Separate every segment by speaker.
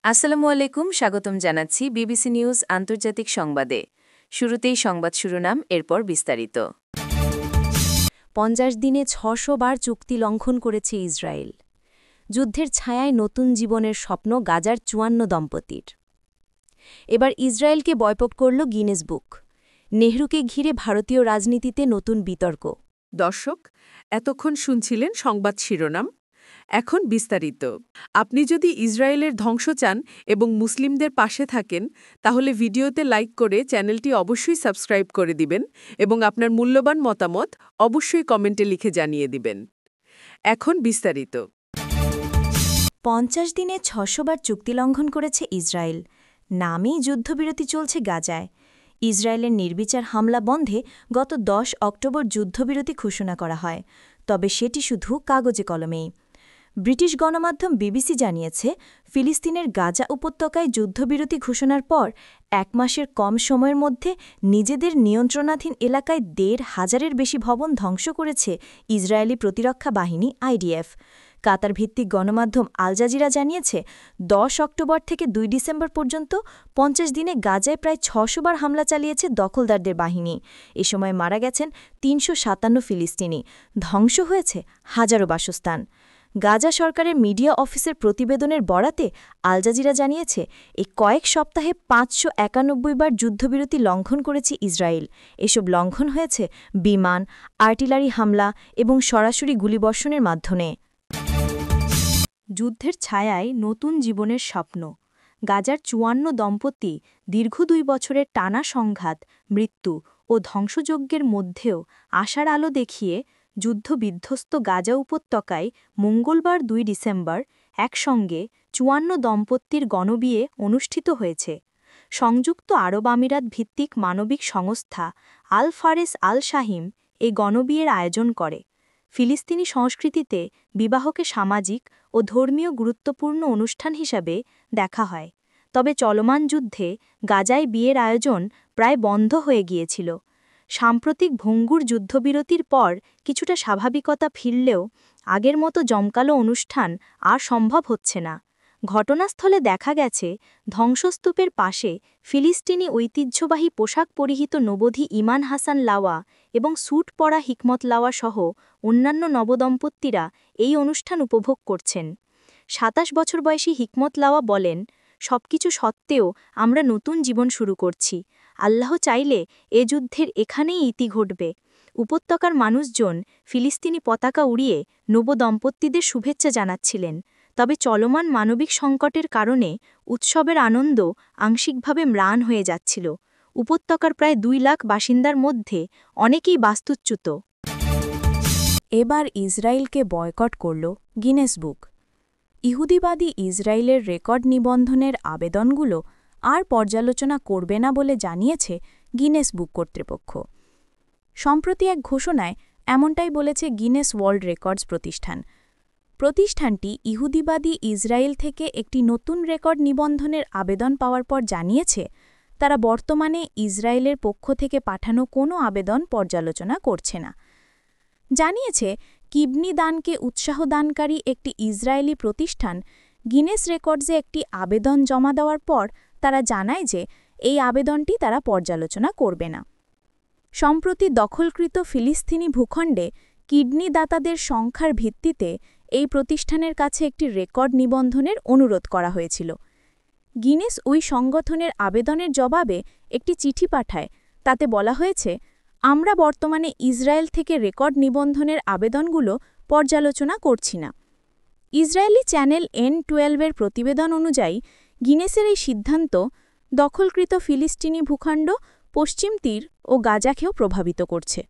Speaker 1: আসসালামু আলাইকুম, স্বাগতম জানাচ্ছি বিবিসি নিউজ আন্তর্জাতিক সংবাদে। শুরুতেই সংবাদ শিরোনাম, এরপর বিস্তারিত। 50 দিনে 600 বার চুক্তি লঙ্ঘন করেছে ইসরায়েল। যুদ্ধের ছায়ায় নতুন জীবনের স্বপ্ন গাজার 54 দম্পতির। এবার ইসরায়েলকে বয়কট করল গিনেস বুক। নেহরুকে ঘিরে ভারতীয় রাজনীতিতে নতুন বিতর্ক।
Speaker 2: দর্শক, এতক্ষণ শুনছিলেন সংবাদ শিরোনাম। এখন বিস্তারিত। আপনি যদি ইসরায়েলের ধ্বংস চান এবং মুসলিমদের পাশে থাকেন, তাহলে ভিডিওতে লাইক করে চ্যানেলটি অবশ্যই সাবস্ক্রাইব করে দিবেন এবং আপনার মূল্যবান মতামত অবশ্যই কমেন্টে লিখে জানিয়ে দিবেন। এখন বিস্তারিত।
Speaker 1: 50 দিনে 600 বার চুক্তি লঙ্ঘন করেছে ইসরায়েল। নামেই যুদ্ধবিরতি চলছে গাজায়। ইসরায়েলের নির্বিচার হামলা বন্ধে গত 10 অক্টোবর যুদ্ধবিরতি ঘোষণা করা হয়, তবে সেটি শুধু কাগজে কলমেই। ব্রিটিশ গণমাধ্যম বিবিসি জানিয়েছে, ফিলিস্তিনের গাজা উপত্যকায় যুদ্ধবিরতি ঘোষণার পর 1 মাসের কম সময়ের মধ্যে নিজেদের নিয়ন্ত্রণাধীন এলাকায় 1,500-এর বেশি ভবন ধ্বংস করেছে ইসরায়েলি প্রতিরক্ষা বাহিনী আইডিএফ। কাতার ভিত্তিক গণমাধ্যম আল জাজিরা জানিয়েছে, 10 অক্টোবর থেকে 2 ডিসেম্বর পর্যন্ত 50 দিনে গাজায় প্রায় 600 বার হামলা চালিয়েছে দখলদারদের বাহিনী। এ সময় মারা গেছেন 357 ফিলিস্তিনি, ধ্বংস হয়েছে হাজারো বাসস্থান। গাজা সরকারের মিডিয়া অফিসের প্রতিবেদনের বরাতে আল জাজিরা জানিয়েছে, এই কয়েক সপ্তাহে 591 বার যুদ্ধবিরতি লঙ্ঘন করেছে ইসরায়েল। এসব লঙ্ঘন হয়েছে বিমান, আর্টিলারি হামলা এবং সরাসরি গুলিবর্ষণের মাধ্যমে। যুদ্ধের ছায়ায় নতুন জীবনের স্বপ্ন। গাজার 54 দম্পতি দীর্ঘ 2 বছরের টানা সংঘাত, মৃত্যু ও ধ্বংসযজ্ঞের মধ্যেও আশার আলো দেখিয়ে যুদ্ধবিধ্বস্ত গাজা উপত্যকায় মঙ্গলবার 2 ডিসেম্বর একসঙ্গে 54 দম্পতির গণবিয়ে অনুষ্ঠিত হয়েছে। সংযুক্ত আরব আমিরাত ভিত্তিক মানবিক সংস্থা আল ফারেস আল শাহিম এই গণবিয়ের আয়োজন করে। ফিলিস্তিনি সংস্কৃতিতে বিবাহকে সামাজিক ও ধর্মীয় গুরুত্বপূর্ণ অনুষ্ঠান হিসাবে দেখা হয়, তবে চলমান যুদ্ধে গাজায় বিয়ের আয়োজন প্রায় বন্ধ হয়ে গিয়েছিল। সাম্প্রতিক ভঙ্গুর যুদ্ধবিরতির পর কিছুটা স্বাভাবিকতা ফিরলেও আগের মতো জমকালো অনুষ্ঠান আর সম্ভব হচ্ছে না। ঘটনাস্থলে দেখা গেছে, ধ্বংসস্তূপের পাশে ফিলিস্তিনি ঐতিহ্যবাহী পোশাক পরিহিত নবধী ইমান হাসান লাওয়া এবং স্যুট পরা হিকমত লাওয়া সহ অন্যান্য নবদম্পতিরা এই অনুষ্ঠান উপভোগ করছেন। 27 বছর বয়সী হিকমত লাওয়া বলেন, সবকিছু সত্ত্বেও আমরা নতুন জীবন শুরু করছি। আল্লাহ চাইলে এ যুদ্ধের এখানেই ইতি ঘটবে। উপত্যকার মানুষজন ফিলিস্তিনি পতাকা উড়িয়ে নবদম্পতিদের শুভেচ্ছা জানাচ্ছিলেন, তবে চলমান মানবিক সংকটের কারণে উৎসবের আনন্দ আংশিকভাবে ম্লান হয়ে যাচ্ছিল। উপত্যকার প্রায় 2 লাখ বাসিন্দার মধ্যে অনেকেই বাস্তুচ্যুত। এবার ইসরায়েলকে বয়কট করল গিনেস বুক। ইহুদিবাদী ইসরায়েলের রেকর্ড নিবন্ধনের আবেদনগুলো আর পর্যালোচনা করবে না বলে জানিয়েছে গিনেস বুক কর্তৃপক্ষ। সম্প্রতি এক ঘোষণায় এমনটাই বলেছে গিনেস ওয়ার্ল্ড রেকর্ডস প্রতিষ্ঠান। প্রতিষ্ঠানটি ইহুদিবাদী ইসরায়েল থেকে একটি নতুন রেকর্ড নিবন্ধনের আবেদন পাওয়ার পর জানিয়েছে, তারা বর্তমানে ইসরায়েলের পক্ষ থেকে পাঠানো কোনো আবেদন পর্যালোচনা করছে না। জানিয়েছে, কিডনি দানকে উৎসাহ দানকারী একটি ইসরায়েলি প্রতিষ্ঠান গিনেস রেকর্ডসে একটি আবেদন জমা দেওয়ার পর তারা জানায় যে এই আবেদনটি তারা পর্যালোচনা করবে না। সম্প্রতি দখলকৃত ফিলিস্তিনি ভূখণ্ডে কিডনি দাতাদের সংখ্যার ভিত্তিতে এই প্রতিষ্ঠানের কাছে একটি রেকর্ড নিবন্ধনের অনুরোধ করা হয়েছিল। গিনেস ওই সংগঠনের আবেদনের জবাবে একটি চিঠি পাঠায়। তাতে বলা হয়েছে, আমরা বর্তমানে ইসরায়েল থেকে রেকর্ড নিবন্ধনের আবেদনগুলো পর্যালোচনা করছি না। ইসরায়েলি চ্যানেল N12-এর প্রতিবেদন অনুযায়ী গিনেসের এই সিদ্ধান্ত দখলকৃত ফিলিস্তিনি ভূখণ্ড, পশ্চিম তীর ও গাজাকেও প্রভাবিত করছে।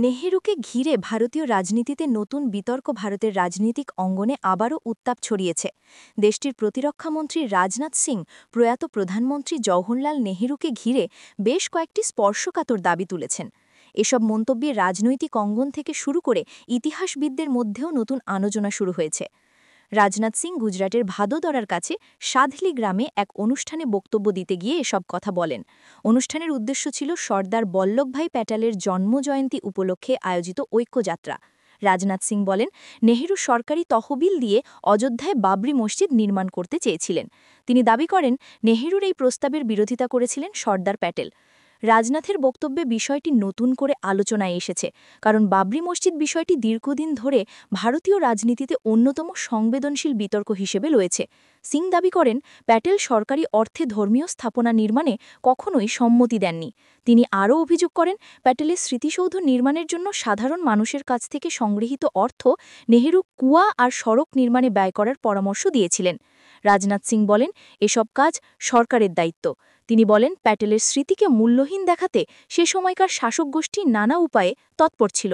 Speaker 1: নেহেরুকে ঘিরে ভারতীয় রাজনীতিতে নতুন বিতর্ক। ভারতের রাজনৈতিক অঙ্গনে আবারও উত্তাপ ছড়িয়েছে। দেশটির প্রতিরক্ষামন্ত্রী রাজনাথ সিং প্রয়াত প্রধানমন্ত্রী জওহরলাল নেহেরুকে ঘিরে বেশ কয়েকটি স্পর্শকাতর দাবি তুলেছেন। এসব মন্তব্যে রাজনৈতিক অঙ্গন থেকে শুরু করে ইতিহাসবিদদের মধ্যেও নতুন আলোচনা শুরু হয়েছে। রাজনাথ সিং গুজরাটের ভাদোদরার কাছে সাধলি গ্রামে এক অনুষ্ঠানে বক্তব্য দিতে গিয়ে এসব কথা বলেন। অনুষ্ঠানের উদ্দেশ্য ছিল সর্দার বল্লভভাই প্যাটেলের জন্মজয়ন্তী উপলক্ষে আয়োজিত ঐক্যযাত্রা। রাজনাথ সিং বলেন, নেহেরু সরকারি তহবিল দিয়ে অযোধ্যায় বাবরি মসজিদ নির্মাণ করতে চেয়েছিলেন। তিনি দাবি করেন, নেহেরুর এই প্রস্তাবের বিরোধিতা করেছিলেন সর্দার প্যাটেল। রাজনাথের বক্তব্যে বিষয়টি নতুন করে আলোচনায় এসেছে, কারণ বাবরি মসজিদ বিষয়টি দীর্ঘদিন ধরে ভারতীয় রাজনীতিতে অন্যতম সংবেদনশীল বিতর্ক হিসেবে রয়েছে। সিং দাবি করেন, প্যাটেল সরকারি অর্থে ধর্মীয় স্থাপনা নির্মাণে কখনোই সম্মতি দেননি। তিনি আরও অভিযোগ করেন, প্যাটেলের স্মৃতিসৌধ নির্মাণের জন্য সাধারণ মানুষের কাছ থেকে সংগৃহীত অর্থ নেহেরু কুয়া আর সড়ক নির্মাণে ব্যয় করার পরামর্শ দিয়েছিলেন। রাজনাথ সিং বলেন, এসব কাজ সরকারের দায়িত্ব। তিনি বলেন, প্যাটেলের স্মৃতিকে মূল্যহীন দেখাতে সে সময়কার শাসক গোষ্ঠী নানা উপায়ে তৎপর ছিল।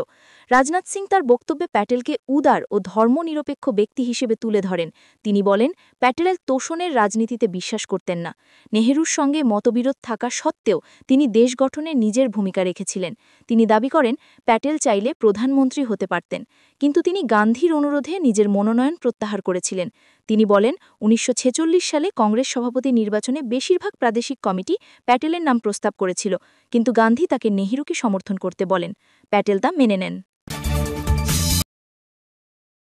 Speaker 1: রাজনাথ সিং তার বক্তব্যে প্যাটেলকে উদার ও ধর্মনিরপেক্ষ ব্যক্তি হিসেবে তুলে ধরেন। তিনি বলেন, প্যাটেলের তোষণের রাজনীতিতে বিশ্বাস করতেন না। নেহেরুর সঙ্গে মতবিরোধ থাকা সত্ত্বেও তিনি দেশ গঠনে নিজের ভূমিকা রেখেছিলেন। তিনি দাবি করেন, প্যাটেল চাইলে প্রধানমন্ত্রী হতে পারতেন, কিন্তু তিনি গান্ধীর অনুরোধে নিজের মনোনয়ন প্রত্যাহার করেছিলেন। তিনি বলেন, ১৯৪৬ সালে কংগ্রেস সভাপতি নির্বাচনে বেশিরভাগ প্রাদেশিক কমিটি প্যাটেলের নাম প্রস্তাব করেছিল, কিন্তু গান্ধী তাকে নেহেরুকে সমর্থন করতে বলেন। প্যাটেল তা মেনে নেন।